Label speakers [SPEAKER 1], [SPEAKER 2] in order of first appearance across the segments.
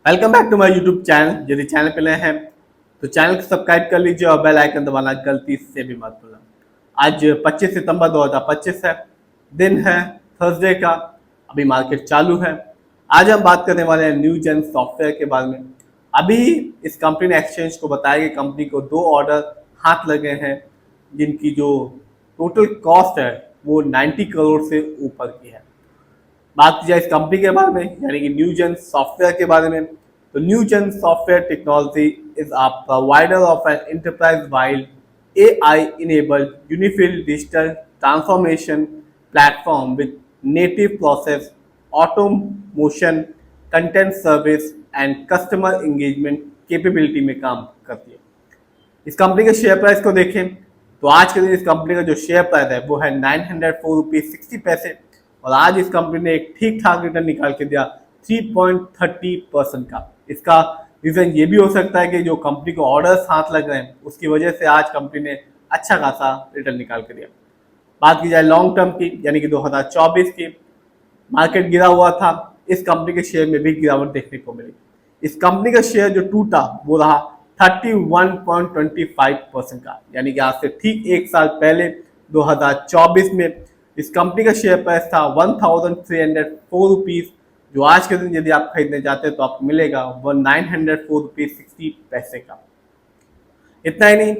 [SPEAKER 1] Welcome back to my YouTube channel. यदि channel पे नए हैं तो चैनल को सब्सक्राइब कर लीजिए और बेल आइकन दबाना गलती से भी मत भूलना। आज 25 सितंबर 2025 है, दिन है थर्सडे का। अभी मार्केट चालू है। आज हम बात करने वाले हैं न्यू जेन सॉफ्टवेयर के बारे में। अभी इस कंपनी ने एक्सचेंज को बताया कि कंपनी को 2 ऑर्डर हाथ लगे हैं जिनकी जो टोटल कॉस्ट है वो 90 करोड़ से ऊपर की है। बात की जाए इस कंपनी के बारे में यानी कि न्यू जेन सॉफ्टवेयर के बारे में, तो new gen software technology is a provider of an enterprise wide AI enabled unified digital transformation platform with native process automation content service and customer engagement capability में काम करती है। इस कंपनी के शेयर प्राइस को देखें तो आज के दिन इस कंपनी का जो शेयर प्राइस है वो है 904 रुपीज 60 पैसे और आज इस कंपनी ने एक ठीक ठाक रिटर्न निकाल के दिया 3.30% का। इसका रीजन ये भी हो सकता है कि जो कंपनी को ऑर्डर्स हाथ लग रहे हैं उसकी वजह से आज कंपनी ने अच्छा खासा रिटर्न निकाल के दिया। बात की जाए लॉन्ग टर्म की यानी कि 2024 की, मार्केट गिरा हुआ था, इस कंपनी के शेयर में भी गिरावट देखने को मिली। इस कंपनी का शेयर जो टूटा वो रहा 31.25% का, यानी कि आज से ठीक एक साल पहले 2024 में इस कंपनी का शेयर प्राइस था 1304 रुपीज, जो आज के दिन यदि आप खरीदने जाते हैं तो आपको मिलेगा वो 904 रुपीज 60 पैसे का। इतना ही नहीं,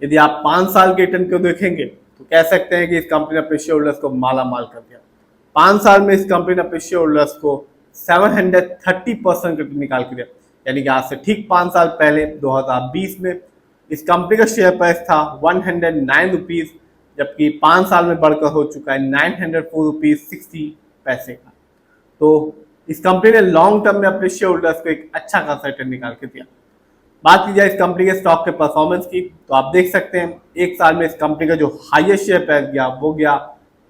[SPEAKER 1] यदि आप 5 साल के रिटर्न को देखेंगे तो कह सकते हैं कि इस कंपनी ने अपने शेयर होल्डर्स को माला माल कर दिया। 5 साल में इस कंपनी ने अपने शेयर होल्डर्स को 730% रिटर्न निकाल के दिया, यानी कि आज से ठीक 5 साल पहले 2020 में इस कंपनी का शेयर प्राइस था 109 रुपीज, जबकि 5 साल में बढ़कर हो चुका है 904 रुपीज 60 पैसे का। तो इस कंपनी ने लॉन्ग टर्म में अपने शेयर होल्डर्स को एक अच्छा खासा रिटर्न निकाल के दिया। बात की जाए इस कंपनी के स्टॉक के परफॉर्मेंस की तो आप देख सकते हैं एक साल में इस कंपनी का जो हाईएस्ट शेयर प्राइस गया वो गया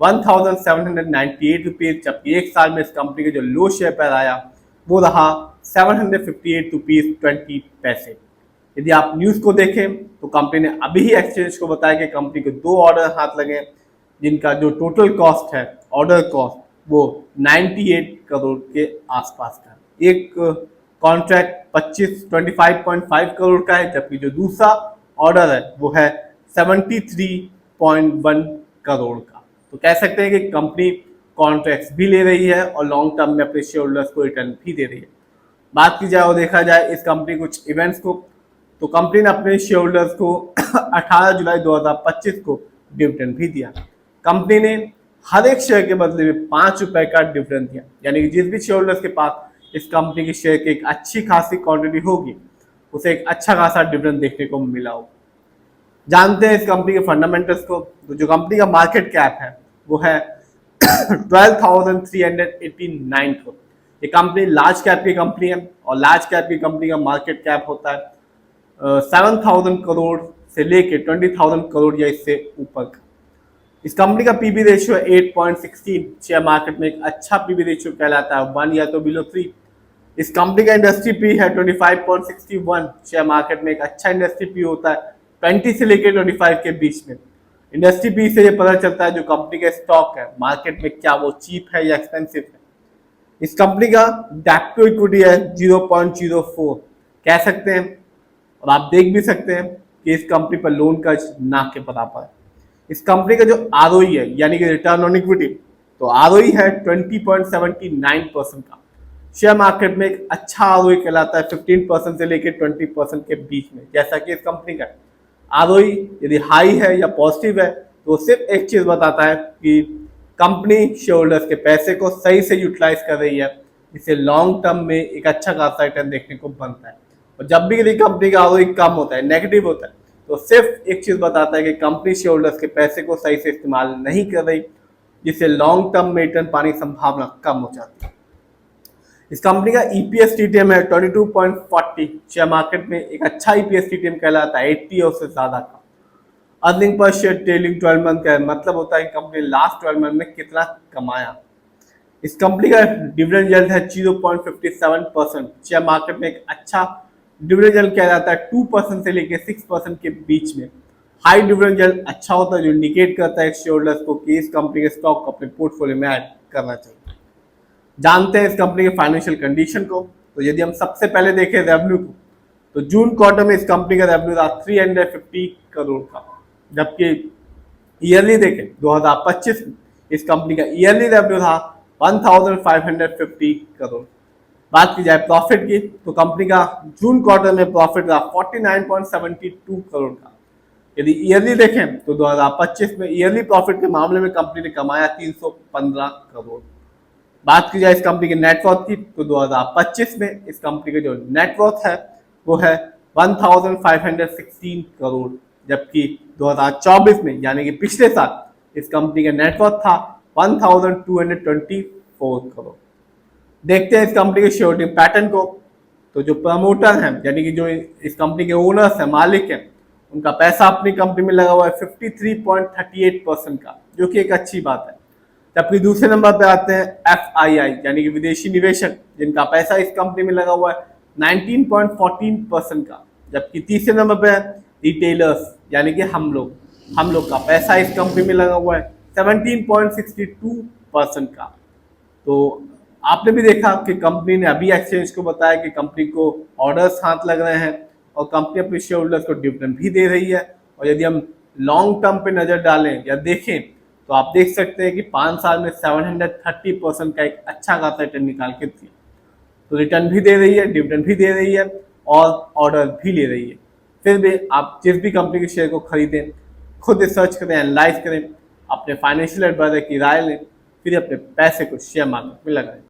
[SPEAKER 1] 1798 रुपीज, जबकि एक साल में इस कंपनी का जो लो शेयर प्राइस आया वो रहा 758 रुपीज 20 पैसे। यदि आप न्यूज़ को देखें तो कंपनी ने अभी ही एक्सचेंज को बताया कि कंपनी को 2 ऑर्डर हाथ लगे जिनका जो टोटल कॉस्ट है ऑर्डर कॉस्ट वो 98 करोड़ के आसपास का। एक कॉन्ट्रैक्ट 25.5 करोड़ का है, जबकि जो दूसरा ऑर्डर है वो है 73.1 करोड़ का। तो कह सकते हैं कि कंपनी कॉन्ट्रैक्ट्स भी ले रही है और लॉन्ग टर्म में अपने शेयर होल्डर्स को रिटर्न भी दे रही है। बात की जाए और देखा जाए इस कंपनी कुछ इवेंट्स को, तो कंपनी ने अपने शेयर होल्डर्स को 18 जुलाई 2025 को डिविडेंड भी दिया। कंपनी ने हर एक शेयर के बदले में 5 रुपए का डिविडेंड दिया, यानी कि जिस भी शेयर होल्डर्स के पास इस कंपनी की शेयर की एक अच्छी खासी क्वांटिटी होगी उसे एक अच्छा खासा डिविडेंड देखने को मिला होगा। जानते हैं इस कंपनी के फंडामेंटल्स को, तो जो कंपनी का मार्केट कैप है वो है 12,389 करोड़। ये कंपनी लार्ज कैप की कंपनी है और लार्ज कैप की कंपनी का मार्केट कैप होता है 7,000 करोड़ से लेके 20,000 करोड़ या इससे ऊपर का। इस कंपनी का पीबी रेशियो है 8.16, शेयर मार्केट में एक अच्छा पीबी रेशियो कहलाता है 1 या तो बिलो 3। इस कंपनी का इंडस्ट्री पी है 25.61, शेयर मार्केट में एक अच्छा इंडस्ट्री पी होता है 20 से लेकर 25 के बीच में। इंडस्ट्री पी से ये पता चलता है जो कंपनी का स्टॉक है मार्केट में क्या वो चीप है या एक्सपेंसिव है। इस कंपनी का डेट टू इक्विटी है 0.04, कह सकते हैं और आप देख भी सकते हैं कि इस कंपनी पर लोन कर्ज ना के बराबर है। इस कंपनी का जो ROE है यानी कि रिटर्न ऑन इक्विटी, तो ROE है 20.79% का। शेयर मार्केट में एक अच्छा ROE कहलाता है 15% से लेकर 20% के बीच में, जैसा कि इस कंपनी का ROE यदि हाई है या पॉजिटिव है तो सिर्फ एक चीज बताता है कि कंपनी शेयर होल्डर्स के पैसे को सही से यूटिलाइज कर रही है, जिससे लॉन्ग टर्म में एक अच्छा खासा रिटर्न देखने को बनता है। और जब भी यदि कंपनी का ROE कम होता है, नेगेटिव होता है, तो सिर्फ एक चीज बताता है कि कंपनी शेयर होल्डर्स के पैसे को सही से इस्तेमाल नहीं कर रही, जिससे लॉन्ग टर्म में रिटर्न पाने की संभावना कम हो जाती है। इस कंपनी का EPS TTM है 22.40, शेयर मार्केट में एक अच्छा EPS TTM कहलाता है 80 और उससे ज्यादा का। Earning per share trailing 12 month का मतलब होता है कि कंपनी लास्ट 12 मंथ में कितना कमाया। इस कंपनी का डिविडेंड यील्ड है 0.57%, शेयर मार्केट में एक अच्छा डिविडेंड यील्ड कहलाता है 2% से लेकर 6% के बीच में। हाई डिविडेंड यील्ड अच्छा होता है जो इंडिकेट करता है शेयर होल्डर्स को कि इस कंपनी के स्टॉक को अपने पोर्टफोलियो में ऐड करना चाहिए। जानते हैं इस कंपनी के फाइनेंशियल कंडीशन को, तो यदि हम सबसे पहले देखें रेवेन्यू को, तो जून क्वार्टर में इस कंपनी का रेवेन्यू था 350 करोड़ का, जबकि ईयरली देखें 2025 में इस कंपनी का ईयरली रेवेन्यू था 1550 करोड़। बात की जाए प्रॉफिट की, तो कंपनी का जून क्वार्टर में प्रॉफिट था 49.72 करोड़ का। यदि ईयरली देखें तो 2025 में ईयरली प्रॉफिट के मामले में कंपनी ने कमाया 315 करोड़। बात की जाए इस कंपनी के नेटवर्थ की, तो 2025 में इस कंपनी का जो नेटवर्थ है वो है 1516 करोड़, जबकि 2024 में यानी कि पिछले साल इस कंपनी का नेटवर्थ था 1224 करोड़। देखते हैं इस कंपनी के शेयर होल्डिंग पैटर्न को। तो जो प्रमोटर हैं यानी कि जो इस कंपनी के ओनर्स हैं, मालिक हैं, उनका पैसा अपनी कंपनी में लगा हुआ है 53.38% का, जो कि एक अच्छी बात है। जबकि दूसरे नंबर पे आते हैं FII यानी कि विदेशी निवेशक, जिनका पैसा इस कंपनी में लगा हुआ है 19.14% का। जबकि तीसरे नंबर पे है रिटेलर्स यानी कि हम लोग का पैसा इस कंपनी में लगा हुआ है 17.62% का। तो आपने भी देखा कि कंपनी ने अभी एक्सचेंज को बताया कि कंपनी को ऑर्डर्स हाथ लग रहे हैं और कंपनी अपने शेयर होल्डर्स को डिविडेंड भी दे रही है। और यदि हम लॉन्ग टर्म पे नजर डालें या देखें तो आप देख सकते हैं कि 5 साल में 730% का एक अच्छा खासा रिटर्न निकाल के दिया। तो रिटर्न भी दे रही है, डिविडेंड भी दे रही है और ऑर्डर भी ले रही है। फिर भी आप जिस भी कंपनी के शेयर को खरीदें, खुद रिसर्च करें, एनालाइज करें, अपने फाइनेंशियल एडवाइजर की राय लें, फिर अपने पैसे को शेयर मार्केट में लगाएं।